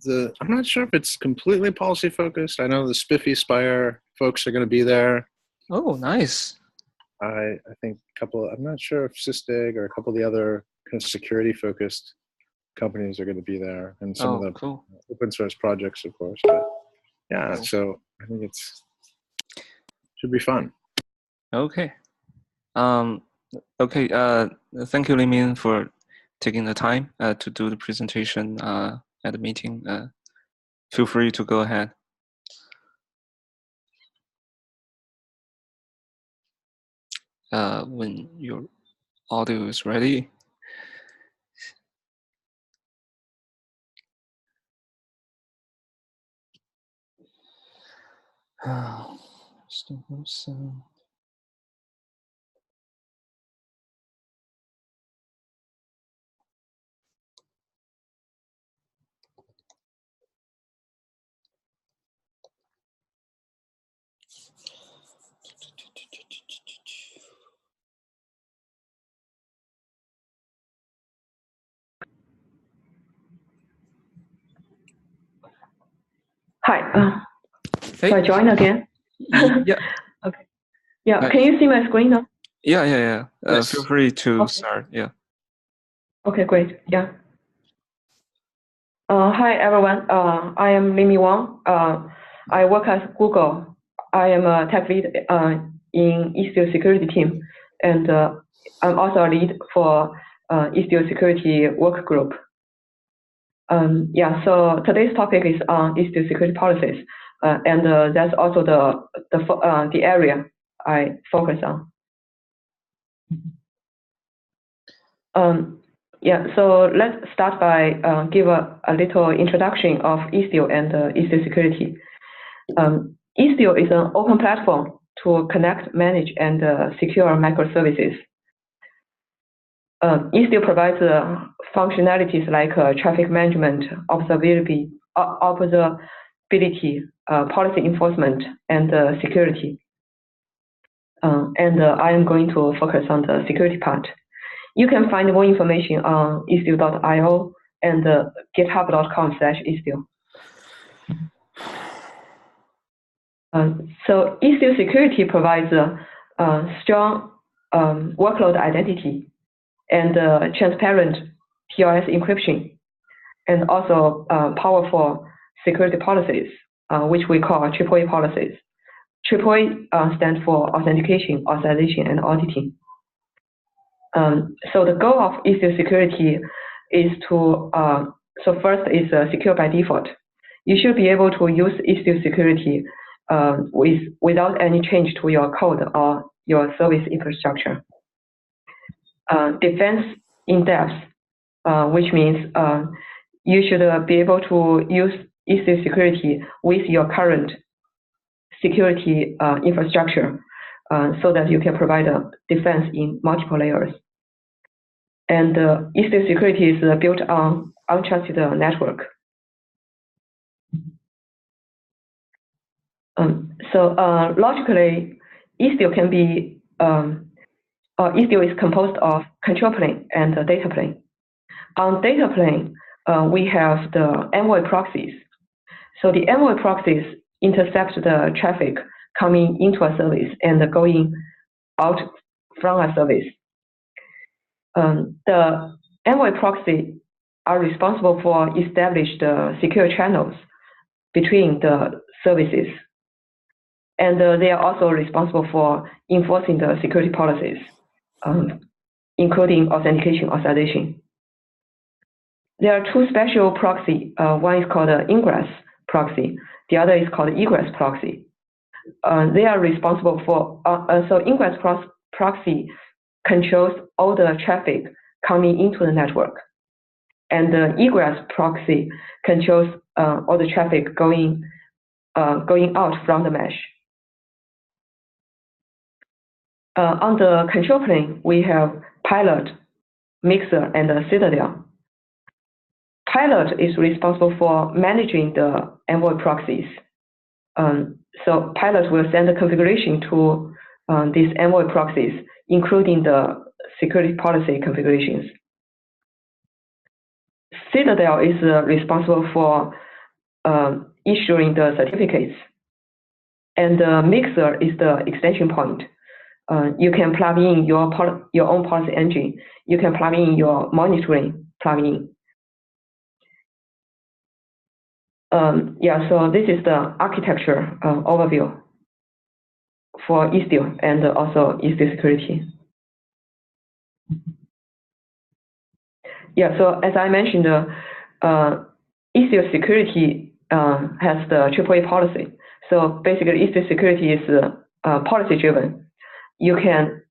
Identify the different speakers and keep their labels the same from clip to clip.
Speaker 1: I'm not sure if it's completely policy focused. I know the Spiffy Spire folks are going to be there.
Speaker 2: Oh, nice.
Speaker 1: I think a couple. I'm not sure if Sysdig or a couple of the other kind of security focused companies are going to be there, and some of the
Speaker 2: cool.
Speaker 1: open source projects, of course. But yeah,
Speaker 2: Cool.
Speaker 1: so I think should be fun.
Speaker 2: Okay. Okay. Thank you, Limin, for taking the time to do the presentation at the meeting. Feel free to go ahead. When your audio is ready.
Speaker 3: Hi.
Speaker 2: Hey.
Speaker 3: So I join again?
Speaker 2: Yeah.
Speaker 3: Okay. Yeah. Can you see my screen now?
Speaker 2: Yeah.
Speaker 1: Yes.
Speaker 2: Feel free to start. Yeah.
Speaker 3: Okay, great. Yeah. Hi, everyone. I am Mimi Wang. I work at Google. I am a tech lead in istio security team, and I'm also a lead for istio security work group. Yeah, so today's topic is on istio security policies, and that's also the area I focus on. Yeah, so let's start by give a little introduction of istio and istio security. Istio is an open platform to connect, manage, and secure microservices. Istio provides functionalities like traffic management, observability, policy enforcement, and security. And I am going to focus on the security part. You can find more information on istio.io and github.com/istio. So istio security provides a strong workload identity and transparent TLS encryption, and also powerful security policies, which we call AAA policies. AAA stands for authentication, authorization, and auditing. So the goal of istio security is to, so first is secure by default. You should be able to use istio security without any change to your code or your service infrastructure. Defense in depth, which means you should be able to use istio security with your current security infrastructure so that you can provide a defense in multiple layers. And istio security is built on untrusted network. So logically, istio can be istio is composed of control plane and data plane. On data plane, we have the envoy proxies. So the envoy proxies intercept the traffic coming into a service and going out from a service. The envoy proxy are responsible for established secure channels between the services. And they are also responsible for enforcing the security policies, including authentication, authorization. There are two special proxy. One is called ingress proxy. The other is called egress proxy. They are responsible for, so ingress proxy controls all the traffic coming into the network. And the egress proxy controls all the traffic going out from the mesh. On the control plane, we have Pilot, Mixer, and Citadel. Pilot is responsible for managing the envoy proxies. So Pilot will send the configuration to these envoy proxies, including the security policy configurations. Citadel is responsible for issuing the certificates. And the mixer is the extension point. You can plug in your own policy engine. You can plug in your monitoring plugin. Yeah, so this is the architecture overview for istio and also istio security. Yeah, so as I mentioned, istio security has the AAA policy. So basically, istio security is policy driven. You can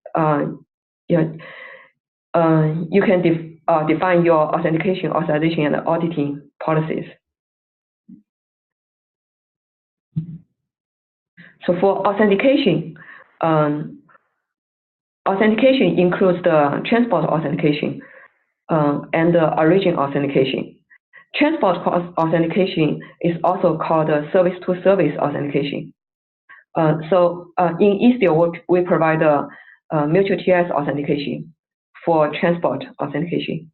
Speaker 3: define your authentication, authorization, and auditing policies. So for authentication, authentication includes the transport authentication and the origin authentication. Transport authentication is also called service-to-service authentication. So in istio, we provide a mutual TLS authentication for transport authentication.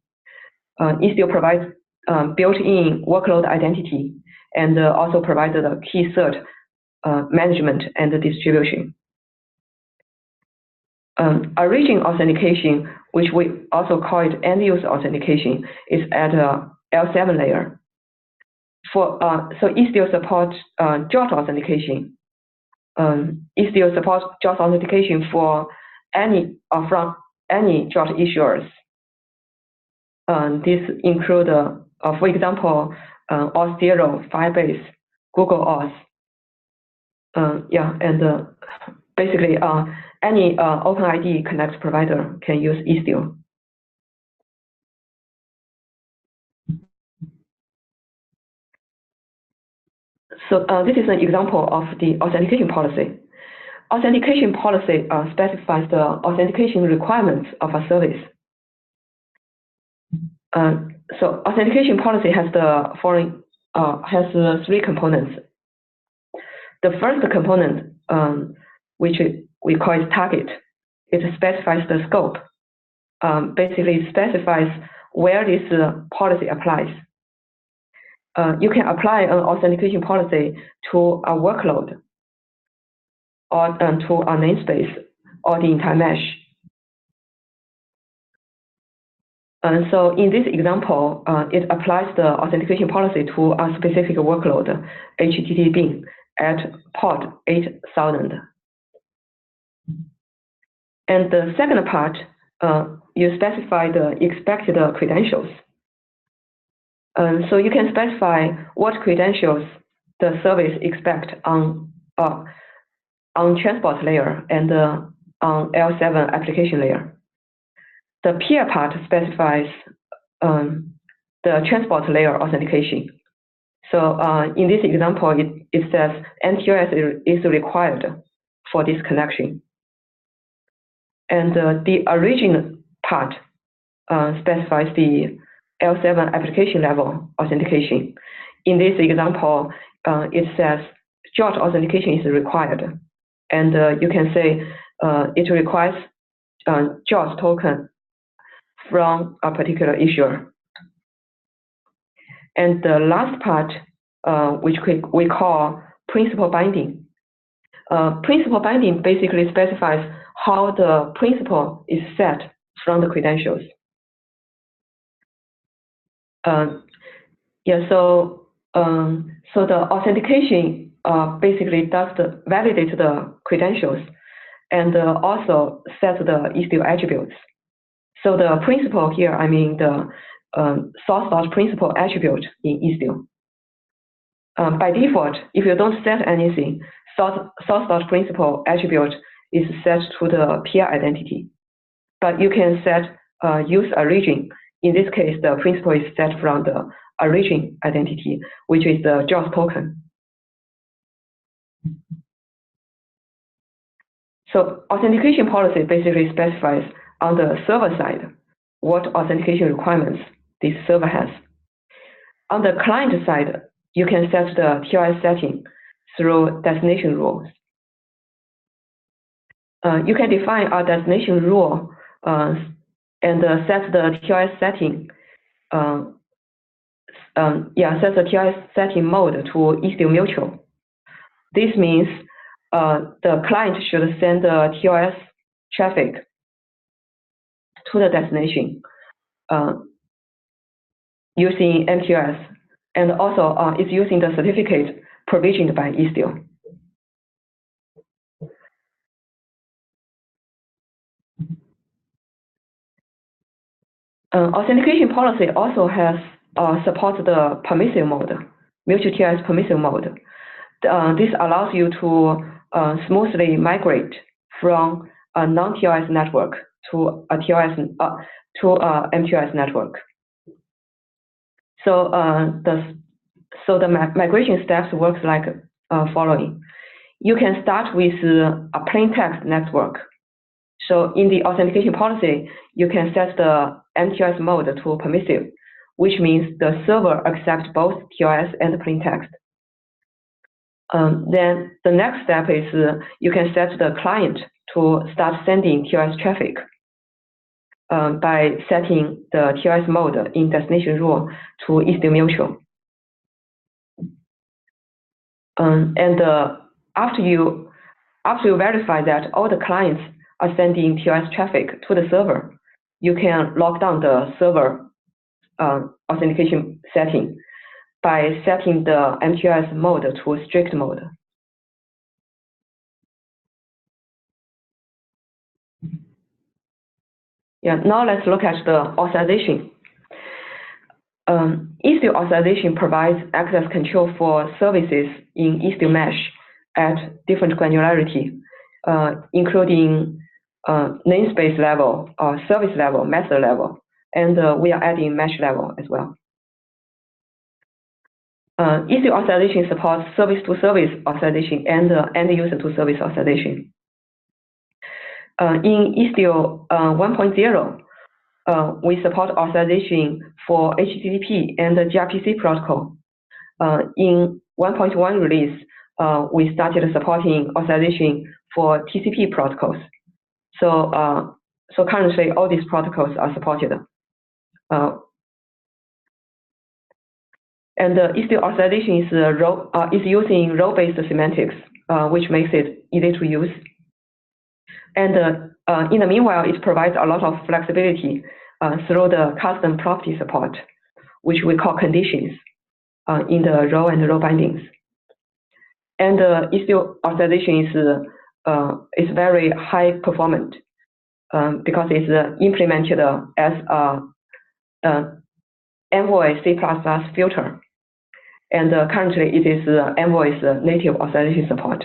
Speaker 3: Istio provides built-in workload identity and also provides the key cert management and distribution. Origin authentication, which we also call it end-user authentication, is at L7 layer. So istio supports JWT authentication. Istio supports JWT authentication for any from any JWT issuers. This include, for example, Auth0, Firebase, Google Auth. Yeah, and basically any OpenID Connect provider can use istio. So this is an example of the authentication policy. Authentication policy specifies the authentication requirements of a service. So authentication policy has the following three components. The first component, which we call it target, it specifies the scope. Basically, it specifies where this policy applies. You can apply an authentication policy to a workload or to a namespace or the entire mesh. And so in this example, it applies the authentication policy to a specific workload, HTTP at port 8000. And the second part, you specify the expected credentials. So you can specify what credentials the service expect on transport layer and on L7 application layer. The peer part specifies the transport layer authentication. So in this example, it says NTLS is required for this connection. And the origin part specifies the L7 application level authentication. In this example, it says JWT authentication is required. And you can say it requires JWT token from a particular issuer. And the last part, which we call principal binding. Principal binding basically specifies how the principal is set from the credentials. Yeah, so the authentication basically does validate the credentials and also sets the istio attributes. So the principal here, I mean the source.principal attribute in istio. By default, if you don't set anything, source.principal attribute is set to the peer identity. But you can set use origin. In this case, the principal is set from the origin identity, which is the JWT token. So authentication policy basically specifies on the server side what authentication requirements this server has. On the client side, you can set the TLS setting through destination rules. You can define a destination rule and set the TLS setting set the TLS setting mode to istio mutual. This means the client should send the TLS traffic to the destination using MTLS, and also it's using the certificate provisioned by istio. Authentication policy also has supports the permissive mode, mutual TLS permissive mode. This allows you to smoothly migrate from a non-TLS network to a TLS to a MTLS network. So the migration steps works like following. You can start with a plain text network. So in the authentication policy, you can set the MTLS mode to permissive, which means the server accepts both TLS and plain text. Then the next step is you can set the client to start sending TLS traffic by setting the TLS mode in destination rule to istio mutual. And after you verify that all the clients are sending TLS traffic to the server, you can lock down the server authentication setting by setting the MTLS mode to strict mode. Yeah, now let's look at the authorization. Istio authorization provides access control for services in istio mesh at different granularity, including namespace level, service level, method level, and we are adding mesh level as well. Istio authorization supports service-to-service authorization and end-user-to-service authorization. In istio 1.0, we support authorization for HTTP and the gRPC protocol. In 1.1 release, we started supporting authorization for TCP protocols. So currently, all these protocols are supported. And istio authorization is using role-based semantics, which makes it easy to use. And in the meanwhile, it provides a lot of flexibility through the custom property support, which we call conditions in the role and role bindings. And istio authorization is very high performant because it's implemented as Envoy C++ filter. And currently, it is Envoy's native authorization support.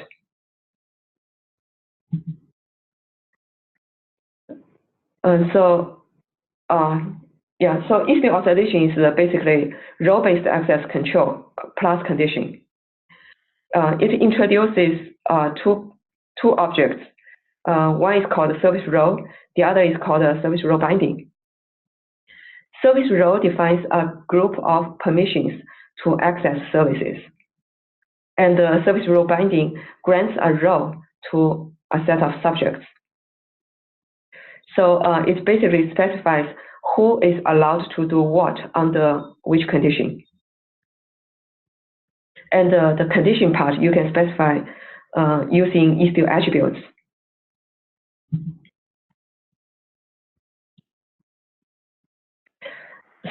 Speaker 3: So istio authorization is basically role-based access control plus condition. It introduces two objects. One is called service role. The other is called a service role binding. Service role defines a group of permissions to access services. And the service role binding grants a role to a set of subjects. So it basically specifies who is allowed to do what under which condition. And the condition part you can specify using istio attributes.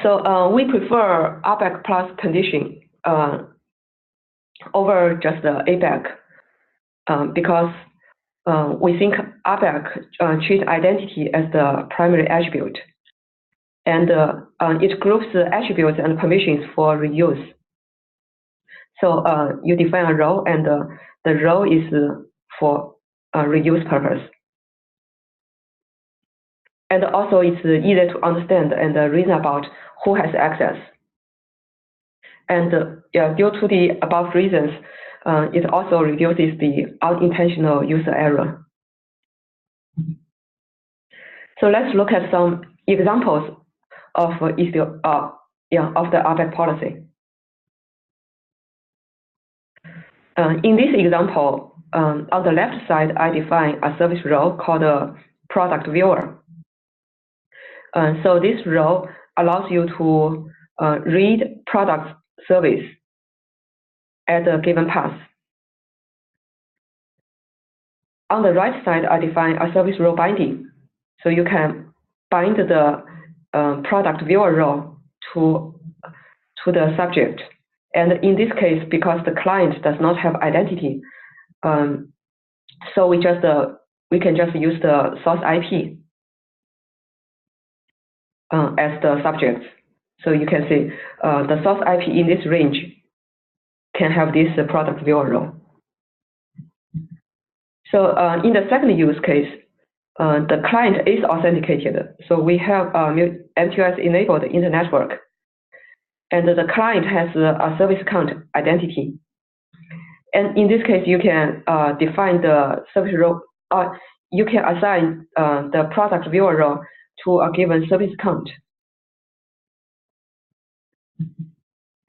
Speaker 3: So we prefer ABAC plus condition over just the ABAC because we think ABAC treats identity as the primary attribute, and it groups the attributes and permissions for reuse. So you define a role, and the role is for reuse purpose. And also it's easy to understand and reason about who has access. And due to the above reasons, it also reduces the unintentional user error. So let's look at some examples of istio, of the ABAC policy. In this example, on the left side, I define a service role called a product viewer. So this role allows you to read product service at a given path. On the right side, I define a service role binding. So you can bind the product viewer role to the subject. And in this case, because the client does not have identity, so we can just use the source IP as the subject. So you can see the source IP in this range can have this product viewer role. So in the second use case, the client is authenticated. So we have MQS enabled in the network. And the client has a service account identity. And in this case, you can define the service role, you can assign the product viewer role to a given service account.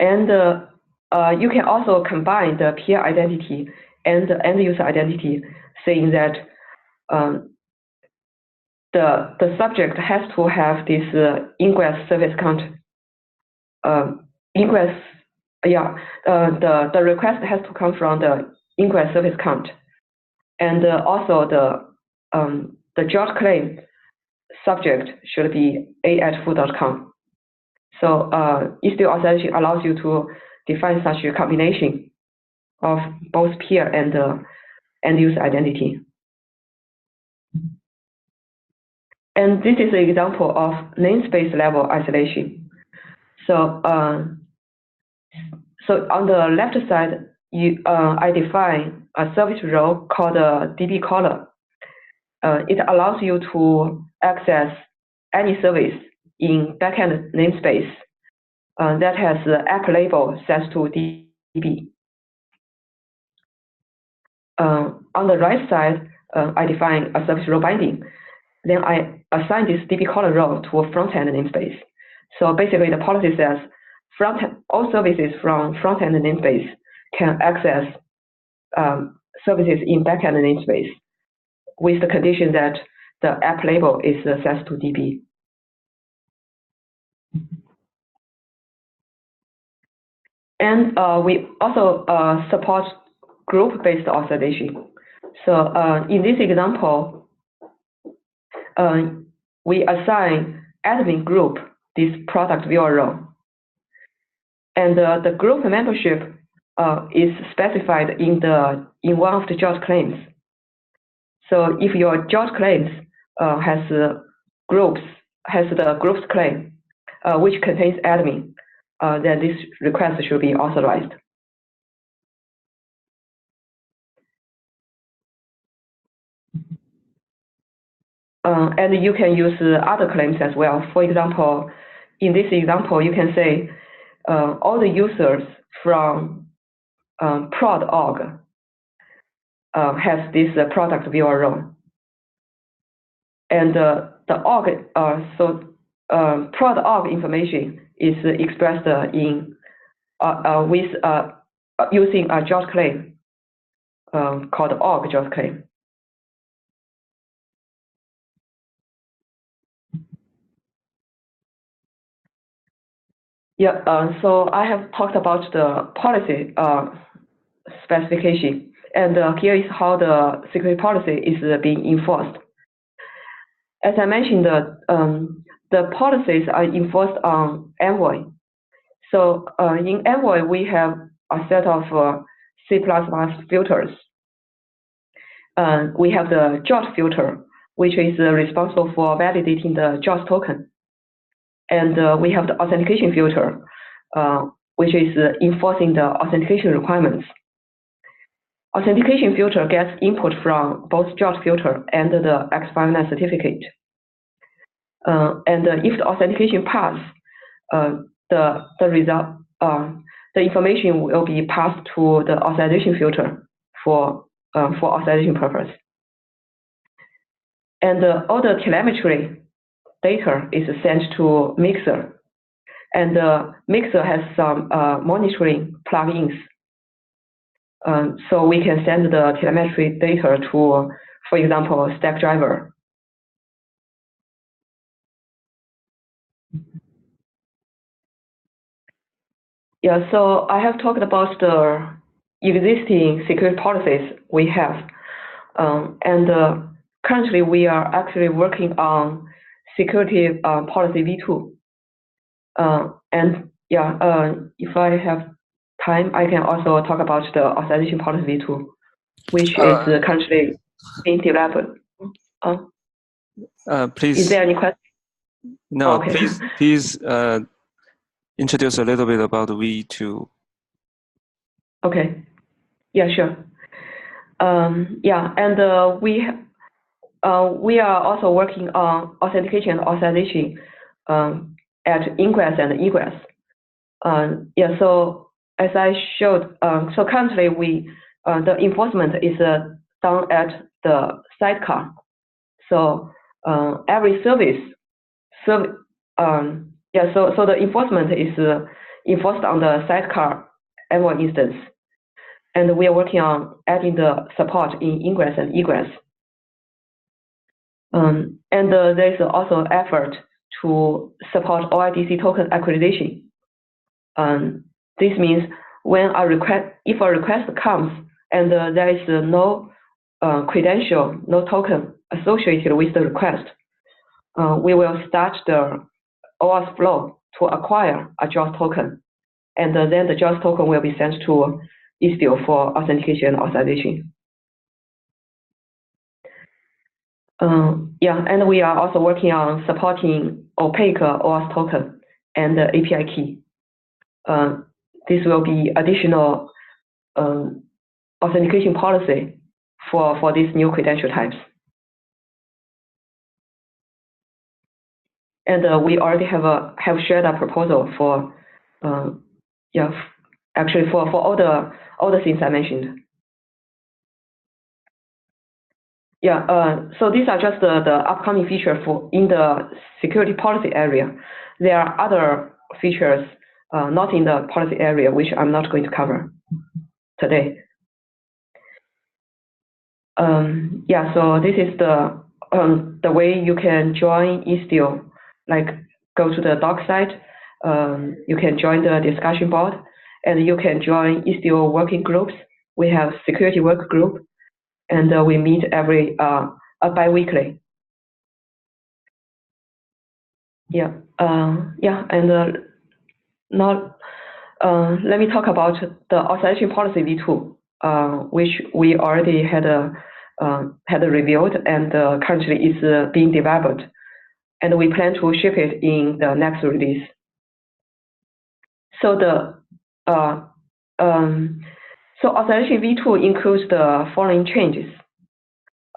Speaker 3: And you can also combine the peer identity and the end user identity, saying that the subject has to have this ingress service account. The request has to come from the ingress service account, and also the George claim subject should be a@foo.com. So istio authorization allows you to define such a combination of both peer and end user identity. And this is an example of namespace level isolation. So so on the left side, I define a service role called a DB caller. It allows you to access any service in backend namespace that has the app label set to DB. On the right side, I define a service role binding. Then I assign this DB caller role to a front-end namespace. So basically, the policy says all services from front-end namespace can access services in back-end namespace with the condition that the app label is set to DB. And we also support group-based authorization. So in this example, we assign admin group this product viewer role. And the group membership is specified in one of the George claims. So if your George claims has the groups claim, which contains admin, then this request should be authorized. And you can use other claims as well. For example, in this example, you can say all the users from prod.org has this product viewer role. And the org, prod.org information is expressed in using a George claim called org George claim. Yeah, so I have talked about the policy specification, and here is how the security policy is being enforced. As I mentioned, the policies are enforced on Envoy. So in Envoy, we have a set of C++ filters. We have the George filter, which is responsible for validating the George token. And we have the authentication filter, which is enforcing the authentication requirements. Authentication filter gets input from both George filter and the X59 certificate. And if the authentication pass, the result, the information will be passed to the authorization filter for authorization purpose. And all the telemetry data is sent to Mixer, and Mixer has some monitoring plugins. So we can send the telemetry data to, for example, Stackdriver. Yeah, so I have talked about the existing security policies we have. And currently we are actually working on security policy V2. And yeah, if I have time, I can also talk about the authorization policy V2, which is currently being developed.
Speaker 2: Please.
Speaker 3: Is there any question?
Speaker 2: No,
Speaker 3: okay.
Speaker 2: please introduce a little bit about V2.
Speaker 3: Okay. Yeah, sure. Yeah, and we are also working on authentication and authorization at ingress and egress. Yeah, so as I showed, so currently the enforcement is done at the sidecar. So every service, yeah, so the enforcement is enforced on the sidecar M1 instance. And we are working on adding the support in ingress and egress. And there's also effort to support OIDC token accreditation. This means when if a request comes and there is no credential, no token associated with the request, we will start the OAuth flow to acquire a JAWS token. And then the JAWS token will be sent to istio for authentication and authorization. Yeah, and we are also working on supporting opaque OAuth token and the API key. This will be additional authentication policy for these new credential types. And we already have shared a proposal for yeah, actually for all the things I mentioned. Yeah, so these are just the upcoming features in the security policy area. There are other features not in the policy area, which I'm not going to cover today. Yeah, so this is the way you can join istio, like go to the doc site, you can join the discussion board, and you can join istio working groups. We have security work group, and we meet every bi-weekly. Yeah, yeah, and now let me talk about the authorization policy V2, which we already had reviewed and currently is being developed, and we plan to ship it in the next release. So so authorization V2 includes the following changes.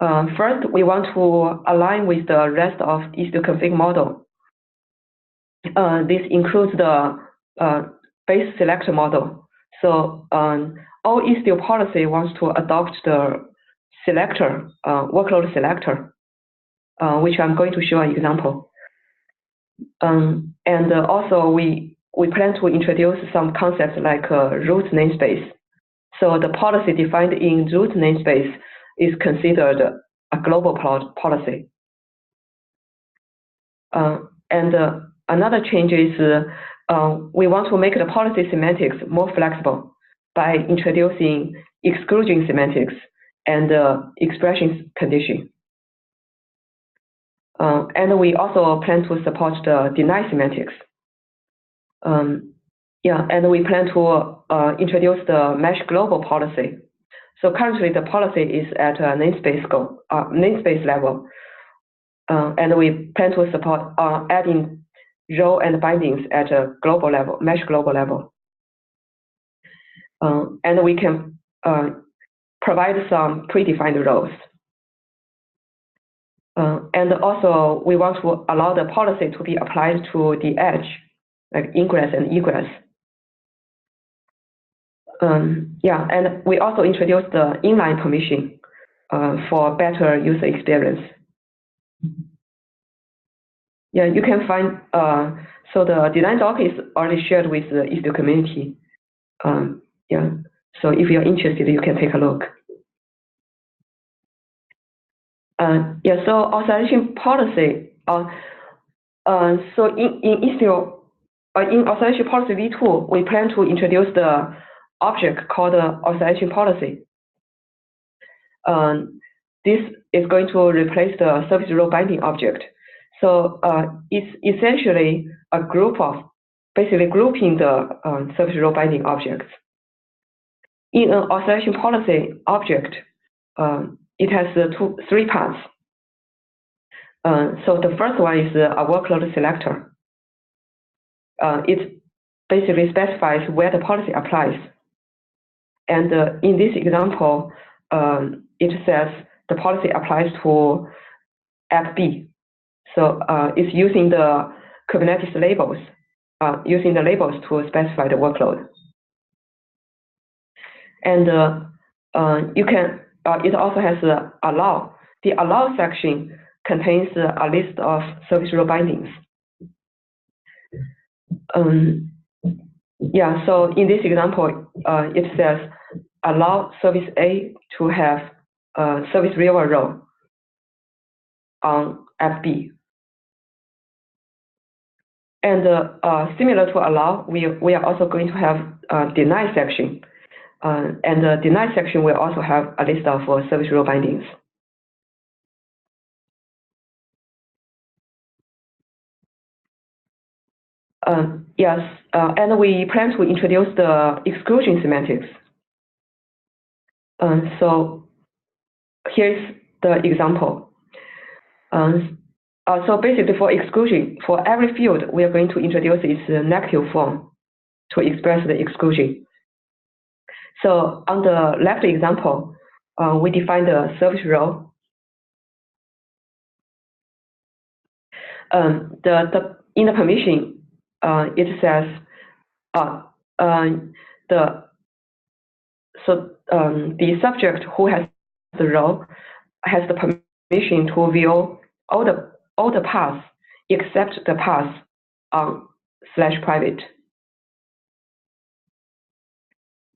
Speaker 3: First, we want to align with the rest of istio config model. This includes the base selector model. So all istio policy wants to adopt the selector, workload selector, which I'm going to show an example. And also we plan to introduce some concepts like root namespace. So the policy defined in root namespace is considered a global policy. And another change is we want to make the policy semantics more flexible by introducing exclusion semantics and expression condition. And we also plan to support the deny semantics. Yeah, and we plan to introduce the mesh global policy. So currently the policy is at a namespace level. And we plan to support adding role and bindings at a global level, mesh global level. And we can provide some predefined roles. And also, we want to allow the policy to be applied to the edge, like ingress and egress. Yeah, and we also introduced the inline permission for better user experience. Yeah, you can find, so the design doc is already shared with the istio community. Yeah, so if you're interested, you can take a look. Yeah, so authorization policy. So in istio, in authorization policy v2, we plan to introduce the object called authorization policy. This is going to replace the service role binding object. So it's essentially a group of basically grouping the service role binding objects. In an authorization policy object, it has three parts. So the first one is a workload selector. It basically specifies where the policy applies. And in this example, it says the policy applies to app B. So it's using the Kubernetes labels, using the labels to specify the workload. And you can, it also has allow. The allow section contains a list of service role bindings. Yeah, so in this example, it says allow service A to have service viewer role on app B. And similar to allow, we are also going to have a deny section. And the deny section will also have a list of service role bindings. Yes, and we plan to introduce the exclusion semantics. So here's the example. So basically for exclusion, for every field, we are going to introduce its negative form to express the exclusion. So on the left example, we define the service role. In the permission, it says the subject who has the role has the permission to view all the paths except the path on /private.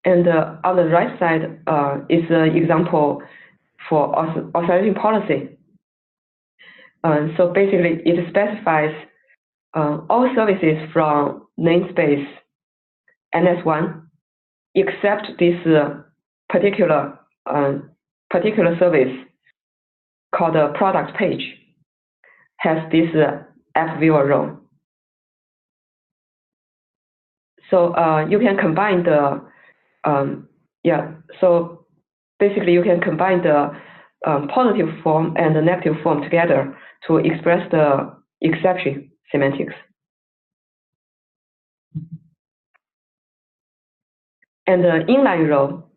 Speaker 3: And on the right side is an example for authorization policy. So basically, it specifies all services from namespace NS1 except this particular service called a product page has this app viewer role. So you can combine the so basically you can combine the positive form and the negative form together to express the exception semantics. And the inline role.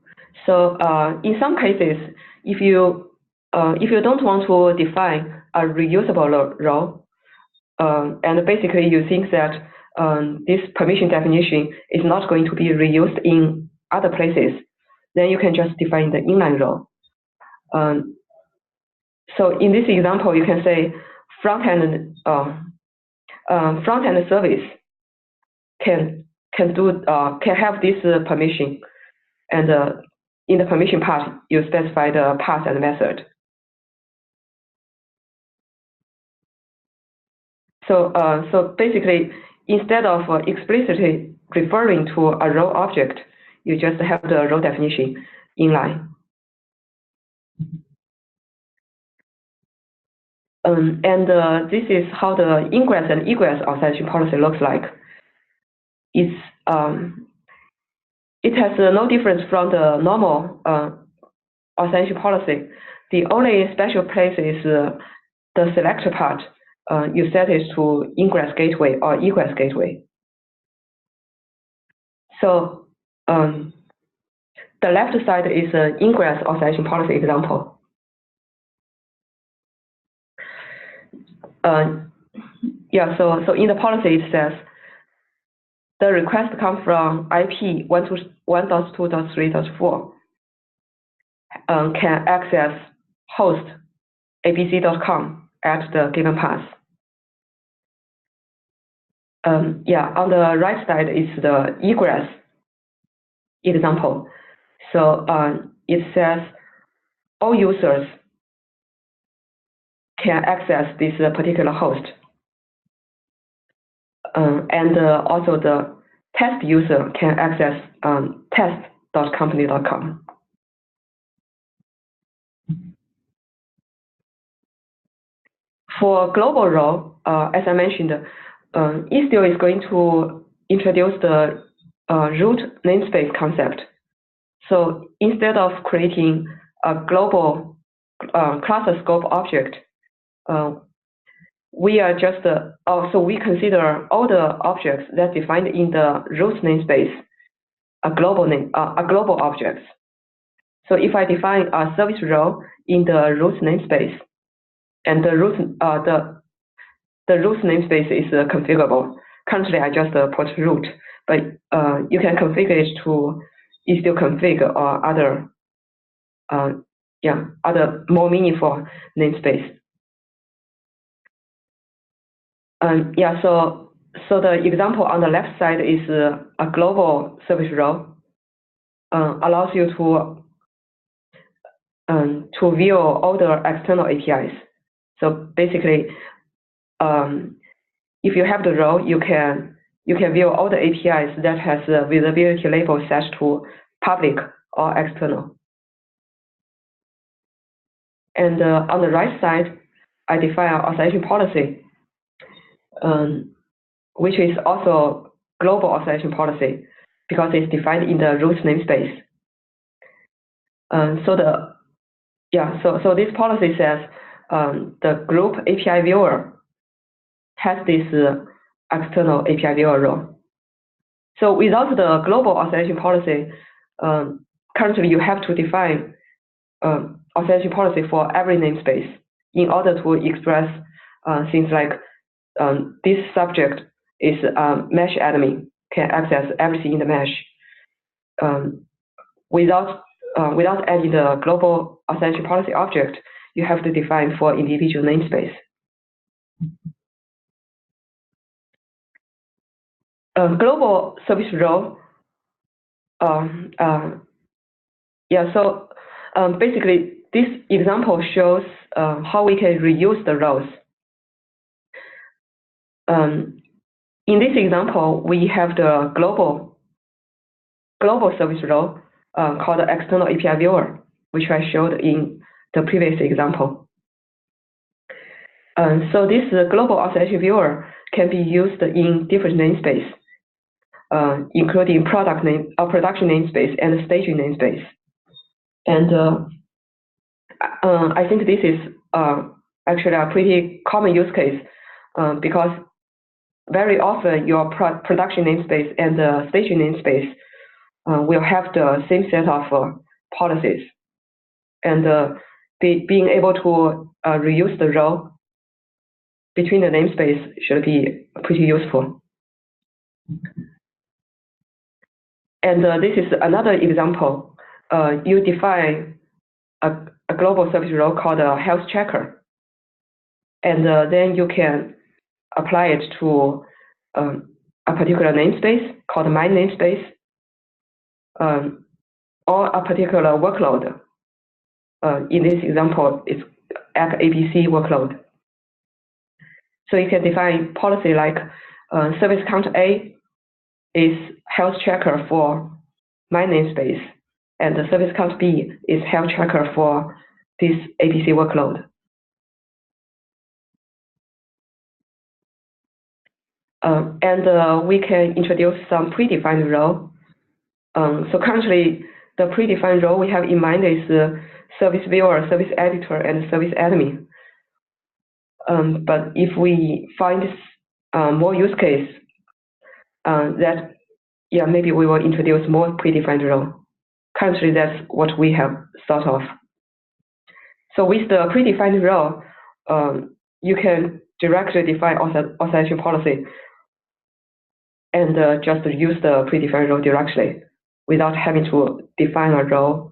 Speaker 3: So in some cases, if you don't want to define a reusable role, and basically you think that this permission definition is not going to be reused in other places, then you can just define the inline role. So in this example, you can say front-end service can have this permission, and in the permission part, you specify the path and method. So basically, instead of explicitly referring to a role object, you just have the role definition inline. And this is how the ingress and egress authorization policy looks like. It has no difference from the normal authorization policy. The only special place is the selector part. You set it to ingress gateway or egress gateway. So the left side is an ingress authorization policy example. So in the policy it says the request comes from IP 1.2.3.4 can access host abc.com at the given path. On the right side is the egress example. So it says all users can access this particular host. and also the test user can access test.company.com. For global role, as I mentioned, Istio is going to introduce the root namespace concept. So instead of creating a global cluster scope object, we are just so we consider all the objects that defined in the root namespace a global objects. So if I define a service role in the root namespace, and the root namespace is configurable. Currently, I just put root, but you can configure it to istio config or other more meaningful namespace. So the example on the left side is a global service role, allows you to view all the external APIs. So basically, if you have the role, you can view all the APIs that has a visibility label set to public or external. And on the right side, I define an authorization policy, which is also global authorization policy because it's defined in the root namespace. So this policy says the group API viewer has this external API viewer role. So without the global authorization policy, currently you have to define authorization policy for every namespace in order to express things like this subject is mesh admin, can access everything in the mesh. Without adding the global authorization policy object, you have to define for individual namespace. Global service role. Basically, this example shows how we can reuse the roles. In this example, we have the global service role called the external API viewer, which I showed in the previous example. So this global authorization viewer can be used in different namespace, including production namespace and staging namespace. And I think this is actually a pretty common use case because very often your production namespace and the staging namespace will have the same set of policies. And being able to reuse the role between the namespace should be pretty useful. And this is another example. You define a global service role called a health checker. And then you can apply it to a particular namespace called my namespace, or a particular workload. In this example, it's app ABC workload. So you can define policy like service count A is health checker for my namespace, and the service count B is health checker for this ABC workload. And we can introduce some predefined role. So currently, the predefined role we have in mind is service viewer, service editor, and service admin. But if we find more use case, maybe we will introduce more predefined role. Currently, that's what we have thought of. So with the predefined role, you can directly define authorization policy and just use the predefined role directly without having to define a role.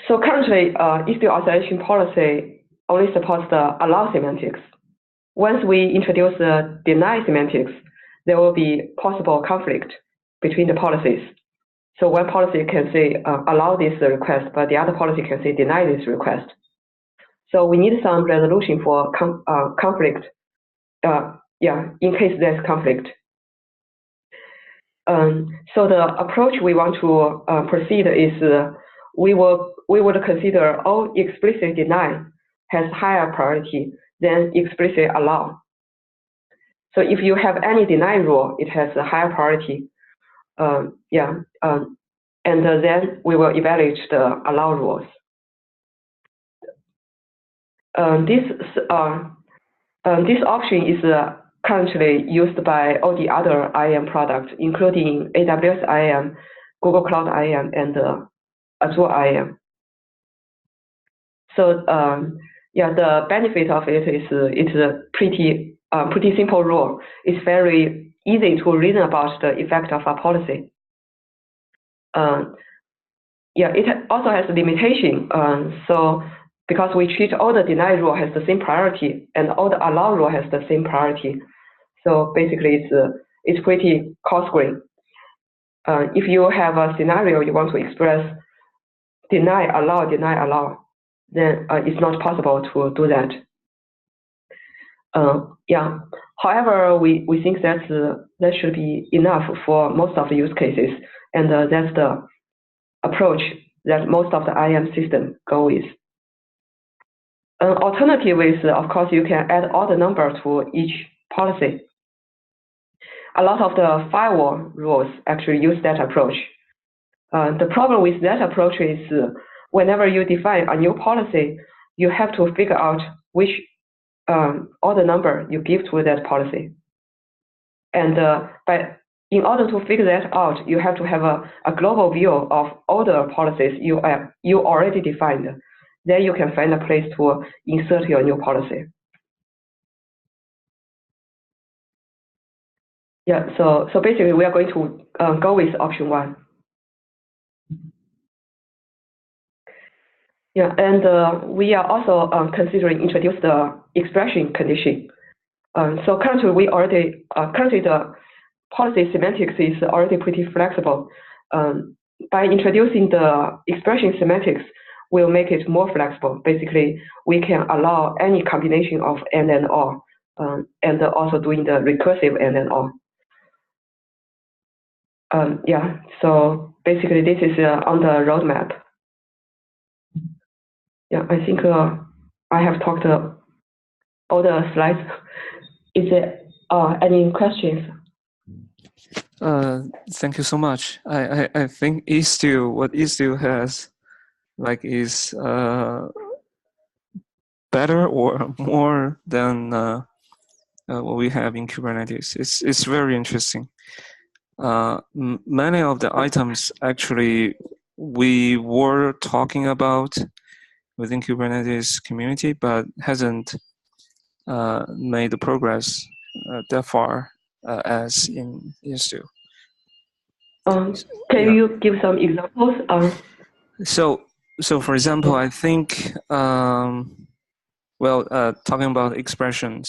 Speaker 3: So currently, istio authorization policy only supports the allow semantics. Once we introduce the deny semantics, there will be possible conflict between the policies. So one policy can say allow this request, but the other policy can say deny this request. So we need some resolution for conflict. In case there's conflict. So the approach we want to proceed is we would consider all explicit deny has higher priority than explicit allow. So if you have any deny rule, it has a higher priority. And then we will evaluate the allow rules. This option is currently used by all the other IAM products, including AWS IAM, Google Cloud IAM, and Azure IAM. So the benefit of it is it's a pretty simple rule. It's very easy to reason about the effect of a policy. It also has a limitation. So because we treat all the deny rule has the same priority and all the allow rule has the same priority. So basically it's pretty costly. If you have a scenario you want to express deny, allow, then it's not possible to do that. However, we think that should be enough for most of the use cases, and that's the approach that most of the IAM system go with. An alternative is, of course, you can add all the numbers to each policy. A lot of the firewall rules actually use that approach. The problem with that approach is whenever you define a new policy, you have to figure out which all the number you give to that policy. And in order to figure that out, you have to have a global view of all the policies you already defined. Then you can find a place to insert your new policy. So basically we are going to go with option 1. And we are also considering introduce the expression condition. So currently the policy semantics is already pretty flexible. By introducing the expression semantics, we'll make it more flexible. Basically, we can allow any combination of and or, and also doing the recursive and or. So basically this is on the roadmap. I think I have talked all the slides. Is there any questions?
Speaker 2: Thank you so much. I think istio, what istio has is better or more than what we have in Kubernetes. It's very interesting. Many of the items actually we were talking about within Kubernetes community, but hasn't made the progress that far as in istio.
Speaker 3: Can you give some examples?
Speaker 2: So for example, I think talking about expression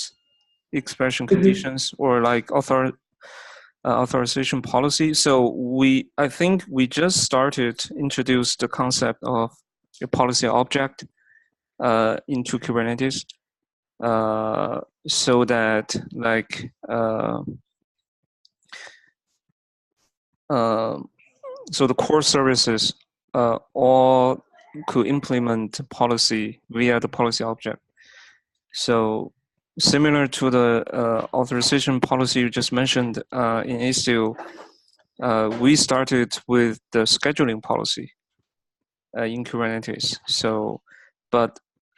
Speaker 2: conditions or like authorization policy. So I think we just started introduce the concept of a policy object into Kubernetes, so that so the core services all could implement policy via the policy object. So similar to the authorization policy you just mentioned in istio, we started with the scheduling policy in Kubernetes. So, but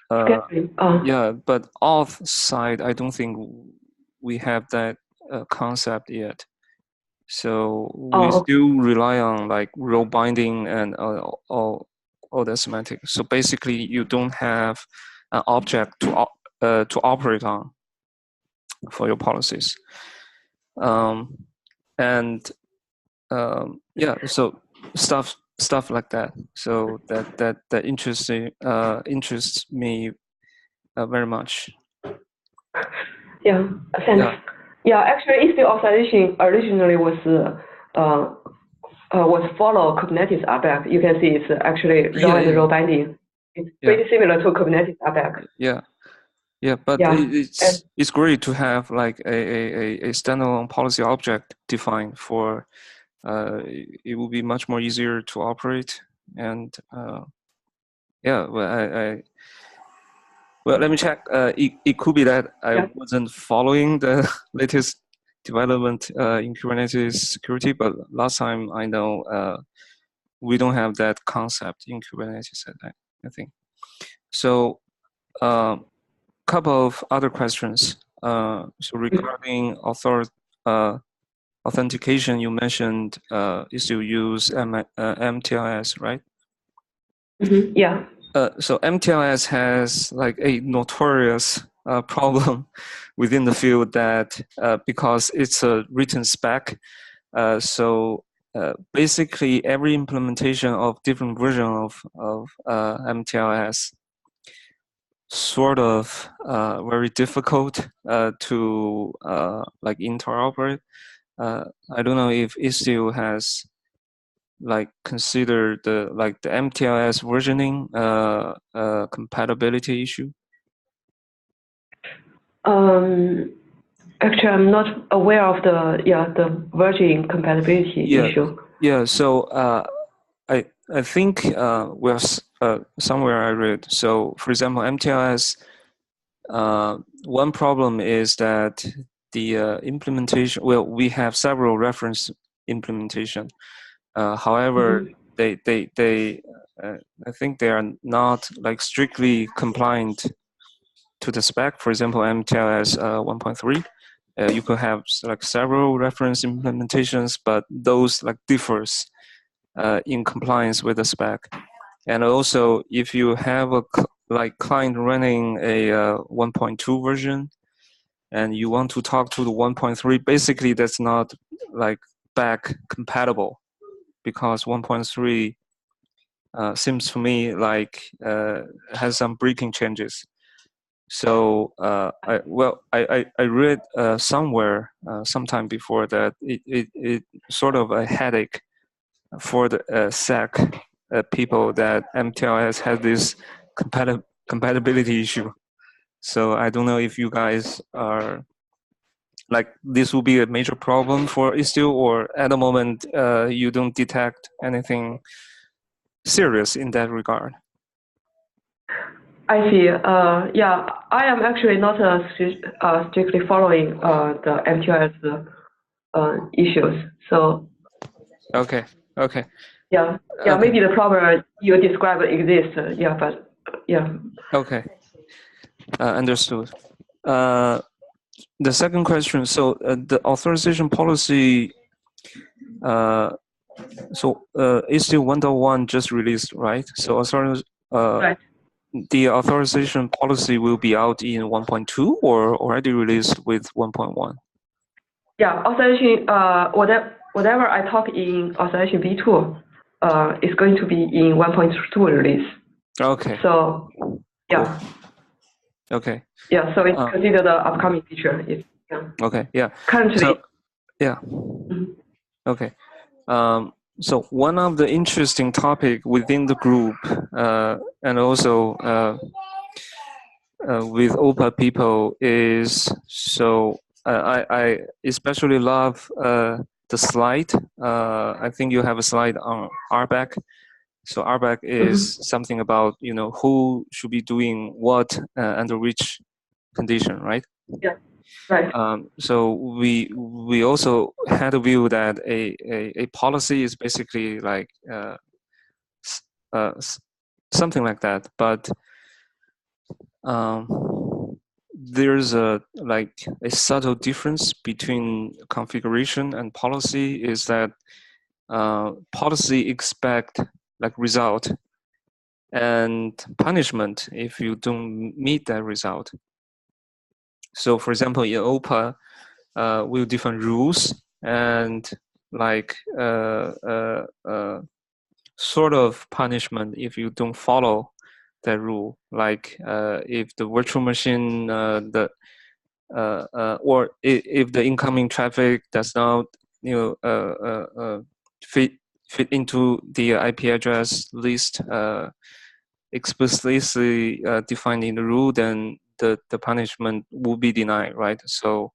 Speaker 2: but auth side, I don't think we have that concept yet. So we still rely on like role binding and all the semantics. So basically, you don't have an object to operate on for your policies. So stuff like that. So that interests me very much.
Speaker 3: Thanks. Actually, istio authorization originally was was follow Kubernetes RBAC. You can see it's actually row and row binding. It's pretty similar to Kubernetes RBAC.
Speaker 2: Yeah, but it's great to have like a standalone policy object defined for. It will be much more easier to operate, and well, let me check. It could be that I wasn't following the latest development in Kubernetes security, but last time I know we don't have that concept in Kubernetes. I think so. Couple of other questions. So regarding authentication, you mentioned you still use MTLS, right?
Speaker 3: Mm-hmm. Yeah.
Speaker 2: So MTLS has like a notorious problem within the field that because it's a written spec, so basically every implementation of different version of MTLS sort of very difficult to like interoperate. I don't know if istio has like considered the MTLS versioning compatibility issue.
Speaker 3: Actually, I'm not aware of the version compatibility issue.
Speaker 2: Yeah. So I think somewhere I read. So for example, MTLS. One problem is that the implementation. Well, we have several reference implementation. However, they I think they are not like strictly compliant to the spec. For example, MTLS 1.3. You could have like several reference implementations, but those like differs in compliance with the spec. And also, if you have a like client running a 1.2 version, and you want to talk to the 1.3, basically that's not like back compatible, because 1.3 seems to me like has some breaking changes. So I read somewhere sometime before that it sort of a headache for the SEC people that MTLS has this compatibility issue. So I don't know if you guys are like this will be a major problem for istio, or at the moment you don't detect anything serious in that regard.
Speaker 3: I see. Yeah, I am actually not strictly following the MTLS issues. So.
Speaker 2: Okay.
Speaker 3: Yeah. Okay. Maybe the problem you described exists. But yeah.
Speaker 2: Okay. Understood. The second question. So the authorization policy. Istio 1.1 just released, right? So
Speaker 3: right.
Speaker 2: The authorization policy will be out in 1.2 or already released with 1.1?
Speaker 3: Yeah, authorization, whatever I talk in authorization V2 is going to be in 1.2 release.
Speaker 2: Okay.
Speaker 3: So, yeah.
Speaker 2: Cool. Okay.
Speaker 3: Yeah, so it's considered the upcoming feature.
Speaker 2: Okay, yeah.
Speaker 3: Currently.
Speaker 2: So, yeah. Mm-hmm. Okay. So one of the interesting topic within the group and also with OPA people is, so I especially love the slide. I think you have a slide on RBAC. So RBAC is something about, who should be doing what under which condition, right?
Speaker 3: Yeah. Right.
Speaker 2: So we also had a view that a policy is basically like something like that, but there's a subtle difference between configuration and policy. Is that policy expect like result and punishment if you don't meet that result. So for example, in OPA, we have different rules and like sort of punishment if you don't follow that rule. Like if the virtual machine, if the incoming traffic does not, fit fit into the IP address list explicitly defined in the rule, then the punishment will be denied, right? So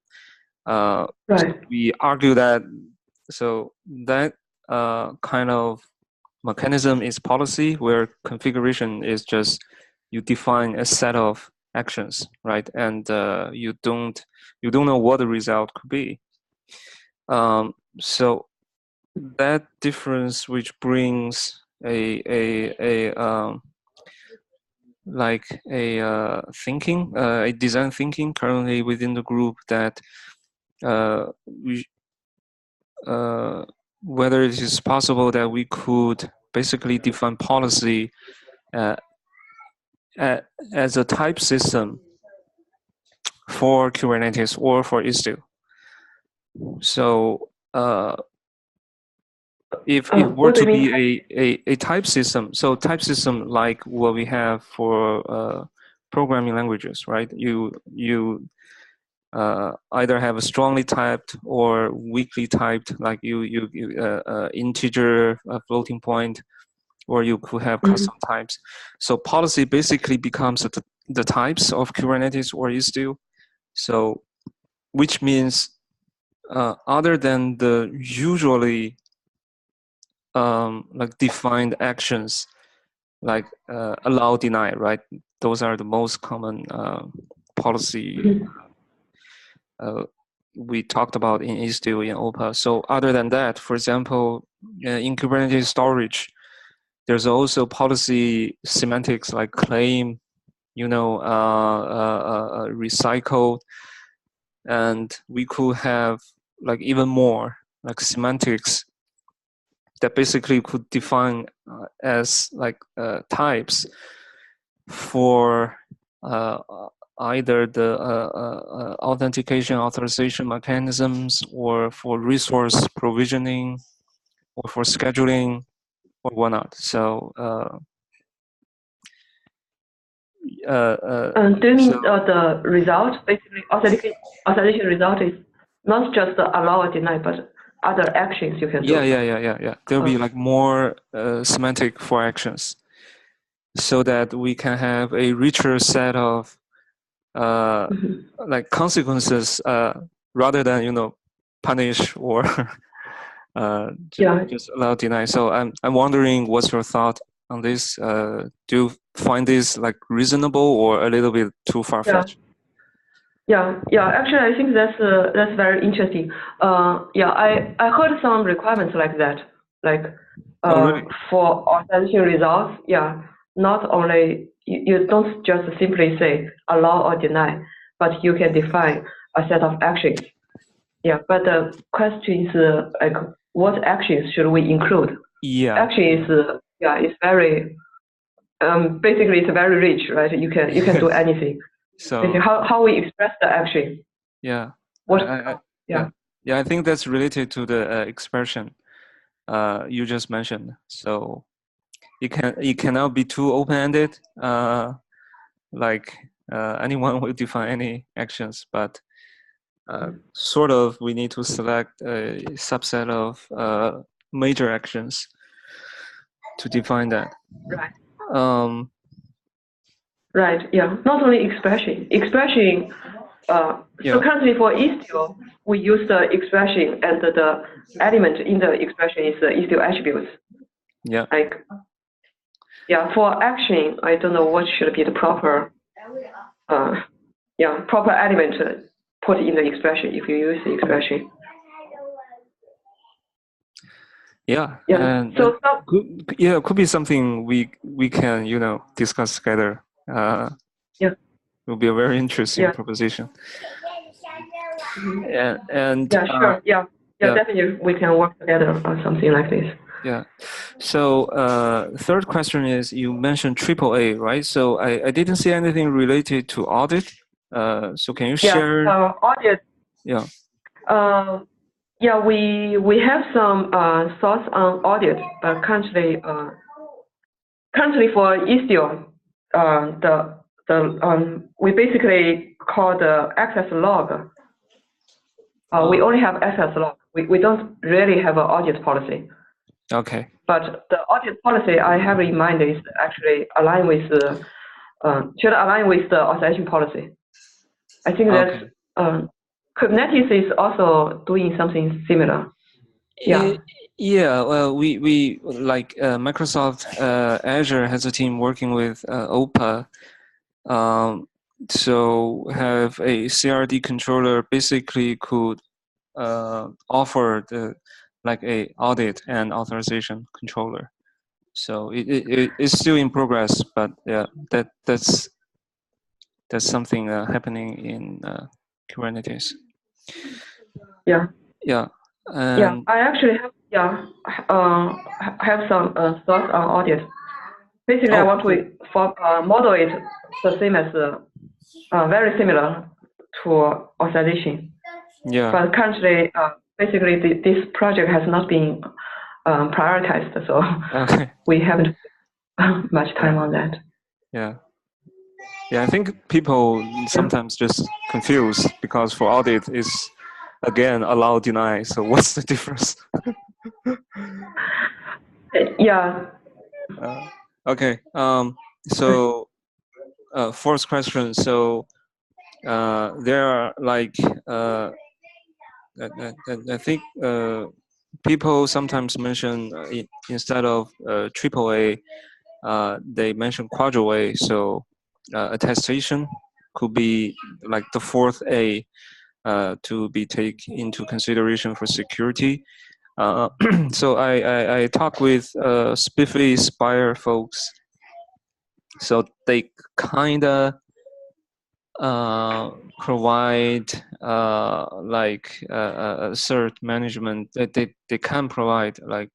Speaker 3: Right.
Speaker 2: we argue that that kind of mechanism is policy, where configuration is just you define a set of actions, right? And you don't know what the result could be. So that difference, which brings thinking, a design thinking currently within the group, that whether it is possible that we could basically define policy as a type system for Kubernetes or for istio. So if it were to be a type system, so type system like what we have for programming languages, right? You either have a strongly typed or weakly typed, like integer, floating point, or you could have custom types. So policy basically becomes the types of Kubernetes or istio. So which means other than the usually like defined actions, like allow, deny, right? Those are the most common policy we talked about in istio, in OPA. So other than that, for example, in Kubernetes storage, there's also policy semantics like claim, recycle, and we could have like even more like semantics that basically could define as like types for either the authentication authorization mechanisms, or for resource provisioning, or for scheduling, or whatnot. So
Speaker 3: do you mean the result, basically authentication result is not just allow or deny, but other actions you can do?
Speaker 2: Yeah. There'll be like more semantic for actions, so that we can have a richer set of like consequences, rather than punish or just allow, deny. So I'm wondering, what's your thought on this? Do you find this like reasonable or a little bit too far-fetched?
Speaker 3: Yeah. Actually, I think that's very interesting. I heard some requirements like that, like
Speaker 2: really?
Speaker 3: for authentication results. Yeah, not only you don't just simply say allow or deny, but you can define a set of actions. Yeah, but the question is like, what actions should we include?
Speaker 2: Yeah.
Speaker 3: Action is it's very basically it's very rich, right? You can do anything.
Speaker 2: So
Speaker 3: how we express the action.
Speaker 2: Yeah.
Speaker 3: Yeah.
Speaker 2: I think that's related to the expression you just mentioned. So it cannot be too open-ended. Like anyone will define any actions, but sort of we need to select a subset of major actions to define that.
Speaker 3: Right.
Speaker 2: Right.
Speaker 3: Yeah. Not only expression. So currently for istio, we use the expression, and the element in the expression is the istio attributes.
Speaker 2: Yeah.
Speaker 3: Like, for action, I don't know what should be the proper element put in the expression if you use the expression.
Speaker 2: Yeah. And
Speaker 3: so
Speaker 2: could be something we can discuss together. It will be a very interesting proposition. And
Speaker 3: sure. Definitely we can work together on something like this.
Speaker 2: Yeah. So third question is, you mentioned AAA, right? So I didn't see anything related to audit. So can you share?
Speaker 3: Audit.
Speaker 2: Yeah.
Speaker 3: We have some thoughts on audit, but currently for istio, we basically call the access log. We only have access log. We don't really have an audit policy.
Speaker 2: Okay.
Speaker 3: But the audit policy I have in mind is actually align with should align with the authorization policy. I think
Speaker 2: Okay.
Speaker 3: that Kubernetes is also doing something similar. Yeah.
Speaker 2: Yeah, well, we like Microsoft Azure has a team working with OPA, so have a CRD controller basically could offer the like a audit and authorization controller. So it's still in progress, but yeah, that's something happening in Kubernetes.
Speaker 3: Yeah.
Speaker 2: Yeah.
Speaker 3: Yeah,
Speaker 2: And
Speaker 3: I actually have some thoughts on audit. Basically, I want
Speaker 2: cool.
Speaker 3: to model it the same as very similar to authorization.
Speaker 2: Yeah.
Speaker 3: But currently, basically, this project has not been prioritized, so
Speaker 2: Okay.
Speaker 3: we haven't much time on that.
Speaker 2: Yeah. Yeah, I think people sometimes just confuse because for audit is again allow deny. So what's the difference?
Speaker 3: Yeah.
Speaker 2: Okay. So fourth question. So there are like I think people sometimes mention instead of AAA, they mention quadruple A. So attestation could be like the fourth A to be taken into consideration for security. So I talk with Spiffy Spire folks. So they kind of provide like cert management. They can provide like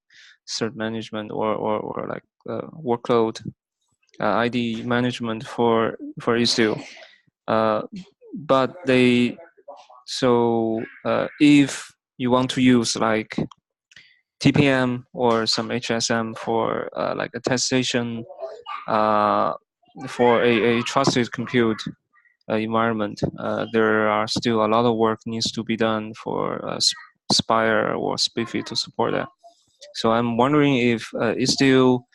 Speaker 2: cert management or like workload ID management for istio. But they if you want to use like TPM or some HSM for like attestation for a trusted compute environment, there are still a lot of work needs to be done for Spire or Spiffy to support that. So I'm wondering if Istio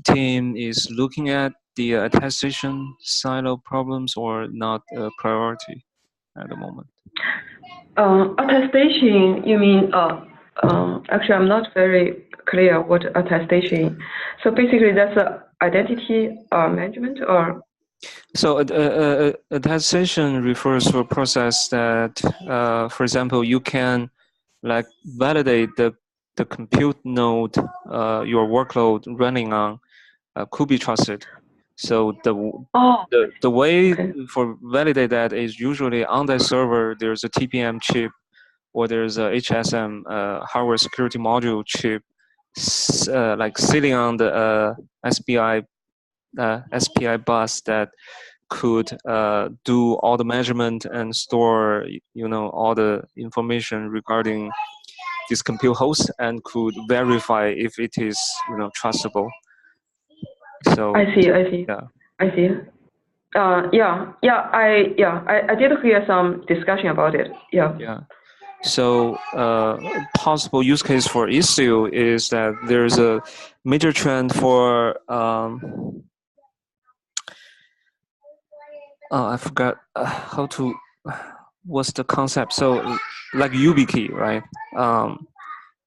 Speaker 2: team is looking at the attestation side of problems or not a priority at the moment.
Speaker 3: Attestation, you mean, actually, I'm not very clear what attestation. So basically, that's identity management or?
Speaker 2: So attestation refers to a process that, for example, you can like validate the compute node your workload running on could be trusted. So the way for validate that is usually on that server there's a TPM chip or there's a HSM hardware security module chip like sitting on the SPI bus that could do all the measurement and store all the information regarding this compute host and could verify if it is trustable. So
Speaker 3: I see.
Speaker 2: yeah.
Speaker 3: I see. I did hear some discussion about it. Yeah.
Speaker 2: Yeah. So possible use case for Istio is that there's a major trend for I forgot how to what's the concept. So like YubiKey, right?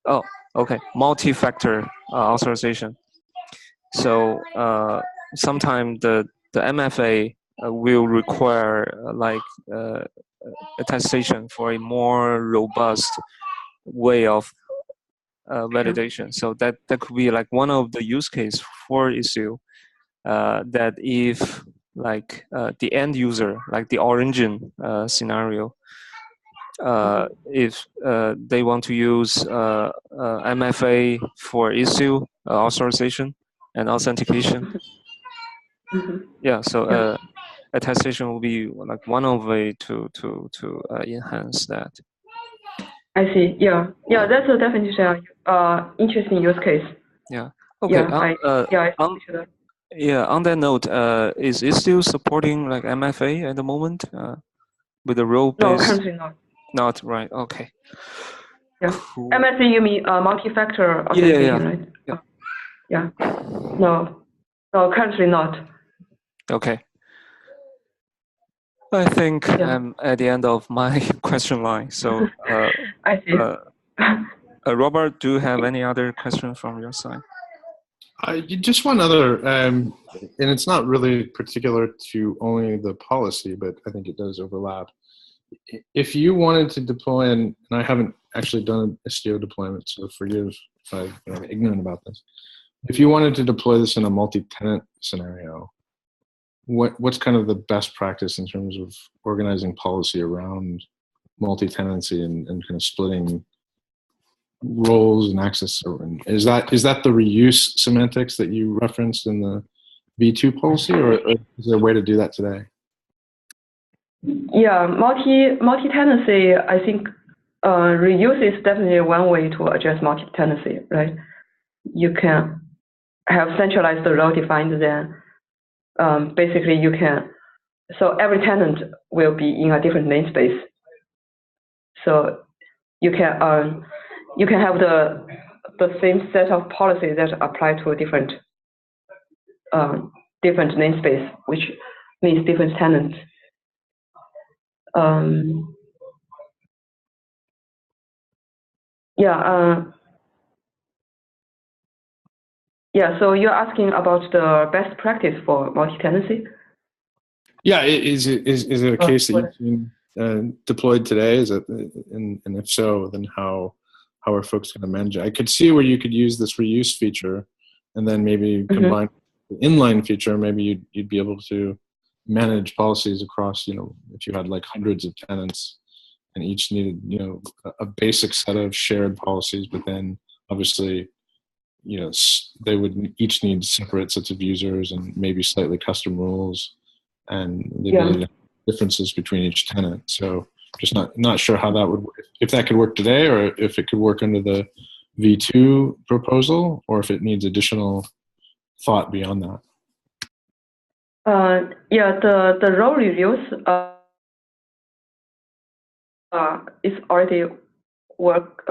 Speaker 2: Oh, okay, multi-factor authorization. So sometimes the MFA will require like attestation for a more robust way of validation. So that could be like one of the use case for issue that if like the end user, like the origin scenario, if they want to use MFA for issue authorization and authentication. Yeah, so attestation will be like one of way to enhance that.
Speaker 3: I see. Yeah, that's a definitely interesting use case.
Speaker 2: Yeah. Okay. On that note, is it still supporting like MFA at the moment with the role-based?
Speaker 3: No, currently not.
Speaker 2: Not right. Okay.
Speaker 3: Yeah.
Speaker 2: Cool.
Speaker 3: MSE, you mean multi-factor
Speaker 2: Yeah, yeah,
Speaker 3: authentication,
Speaker 2: yeah.
Speaker 3: right?
Speaker 2: Yeah.
Speaker 3: Yeah. No, currently not.
Speaker 2: Okay. I think
Speaker 3: Yeah.
Speaker 2: I'm at the end of my question line. So,
Speaker 3: I see.
Speaker 2: Robert, do you have any other questions from your side?
Speaker 1: Just one other, and it's not really particular to only the policy, but I think it does overlap. If you wanted to deploy, and I haven't actually done an istio deployment, so forgive if I'm ignorant about this. If you wanted to deploy this in a multi-tenant scenario, what's kind of the best practice in terms of organizing policy around multi-tenancy and kind of splitting roles and access? Is that the reuse semantics that you referenced in the V2 policy, or is there a way to do that today?
Speaker 3: Yeah, multi-tenancy, I think reuse is definitely one way to address multi-tenancy, right? You can have centralized role defined, then basically you can, so every tenant will be in a different namespace. So you can have the same set of policies that apply to a different namespace, which means different tenants. So you're asking about the best practice for multi-tenancy?
Speaker 1: Yeah, is it a case that you've seen deployed today? Is it, and if so, then how are folks going to manage it? I could see where you could use this reuse feature, and then maybe combine the inline feature. Maybe you'd be able to manage policies across. If you had like hundreds of tenants, and each needed a basic set of shared policies, but then obviously they would each need separate sets of users and maybe slightly custom rules, and the ability to have differences between each tenant. So just not sure how that would work, if that could work today, or if it could work under the V2 proposal, or if it needs additional thought beyond that.
Speaker 3: The role reviews is already work.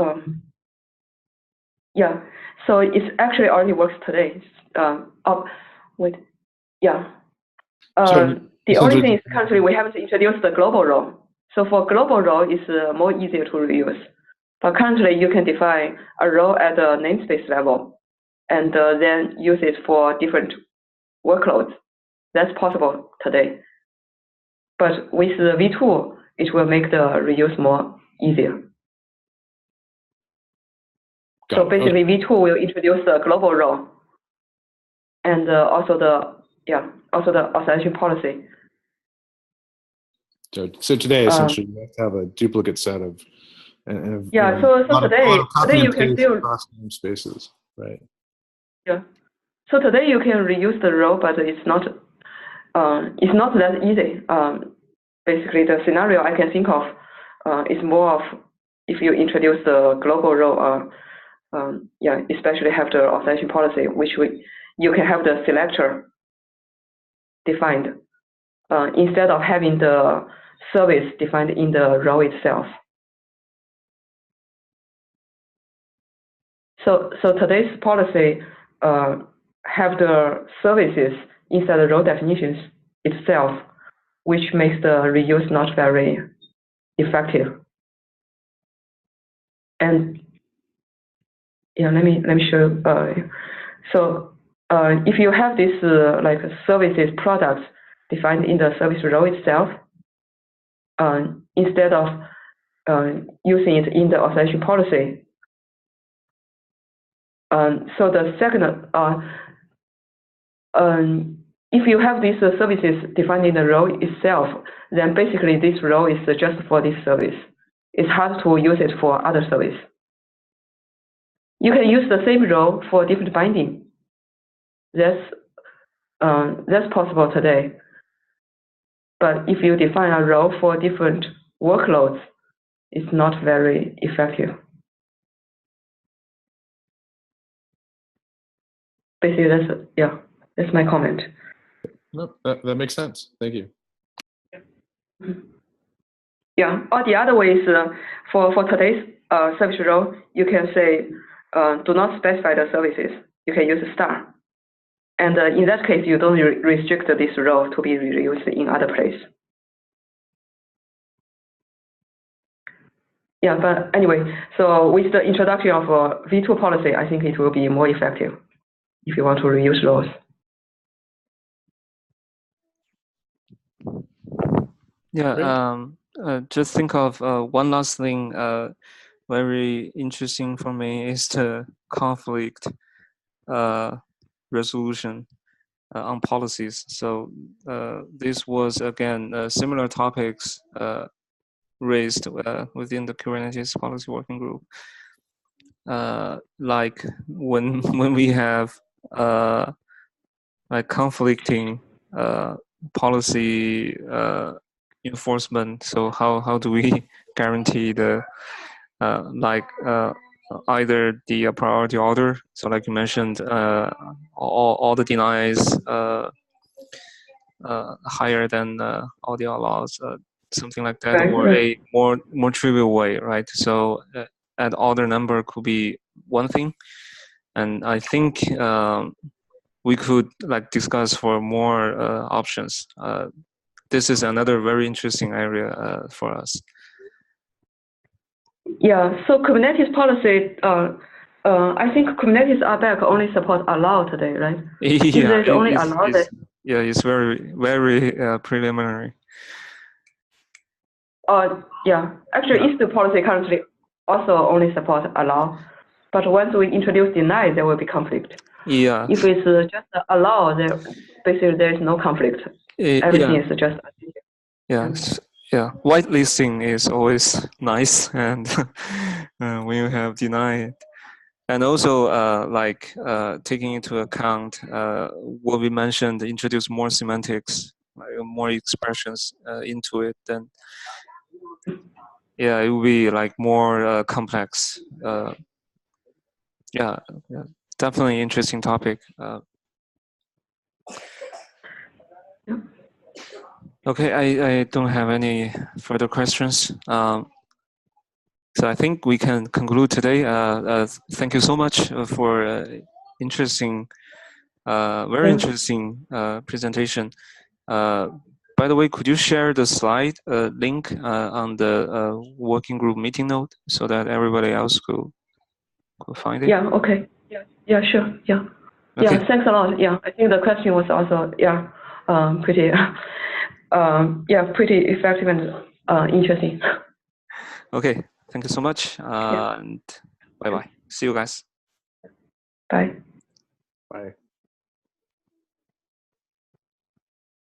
Speaker 3: So it actually already works today. The only thing is currently we haven't introduced the global role. So for global role, it's more easier to reuse. But currently, you can define a role at the namespace level, and then use it for different workloads. That's possible today. But with the V2, it will make the reuse more easier. So basically, V2 will introduce the global role, and also the authorization policy.
Speaker 1: So today, essentially, you have to have a duplicate set of.
Speaker 3: So today you can still
Speaker 1: across namespaces, right?
Speaker 3: Yeah. So today you can reuse the role, but it's not that easy. Basically, the scenario I can think of is more of if you introduce the global role, especially have the authorization policy, which you can have the selector defined instead of having the service defined in the role itself. So today's policy have the services inside the role definitions itself, which makes the reuse not very effective. And let me show. If you have this like services products defined in the service role itself, instead of using it in the authorization policy. So the second, if you have these services defined in the role itself, then basically this role is just for this service. It's hard to use it for other service. You can use the same role for different binding. That's possible today. But if you define a role for different workloads, it's not very effective. Basically, that's my comment.
Speaker 1: No, that makes sense. Thank you.
Speaker 3: Yeah, or the other way is for today's service role, you can say do not specify the services. You can use star. And in that case, you don't restrict this role to be reused in other place. Yeah, but anyway, so with the introduction of V2 policy, I think it will be more effective if you want to reuse roles.
Speaker 2: Yeah, just think of one last thing very interesting for me is the conflict resolution on policies. So this was again similar topics raised within the Kubernetes policy working group. Like when we have like conflicting policy enforcement. So how do we guarantee the either the priority order? So like you mentioned, all the denies higher than all the allows, something like that,
Speaker 3: Right,
Speaker 2: or
Speaker 3: right.
Speaker 2: a more trivial way, right? So add order number could be one thing, and I think we could like discuss for more options. This is another very interesting area for us.
Speaker 3: Yeah, so Kubernetes policy, I think Kubernetes RBAC only support allow today, right?
Speaker 2: Yeah,
Speaker 3: if there's only allow,
Speaker 2: yeah, it's very preliminary.
Speaker 3: Yeah, actually, istio policy currently also only support allow, but once we introduce deny, there will be conflict.
Speaker 2: Yeah.
Speaker 3: If it's just allow, there basically there is no conflict. Everything is just.
Speaker 2: Yeah. Yeah, whitelisting is always nice, and when you have denied, and also taking into account what we mentioned, introduce more semantics, more expressions into it, then yeah, it will be like more complex. Yeah, definitely interesting topic. Okay, I don't have any further questions. So I think we can conclude today. Thank you so much for interesting, very interesting presentation. By the way, could you share the slide link on the working group meeting note so that everybody else could find it?
Speaker 3: Yeah. Okay. Yeah. Sure. Yeah.
Speaker 2: Okay.
Speaker 3: Yeah. Thanks a lot. Yeah. I think the question was also pretty pretty effective and interesting.
Speaker 2: Okay. Thank you so much. And bye bye. See you guys.
Speaker 3: Bye.
Speaker 1: Bye.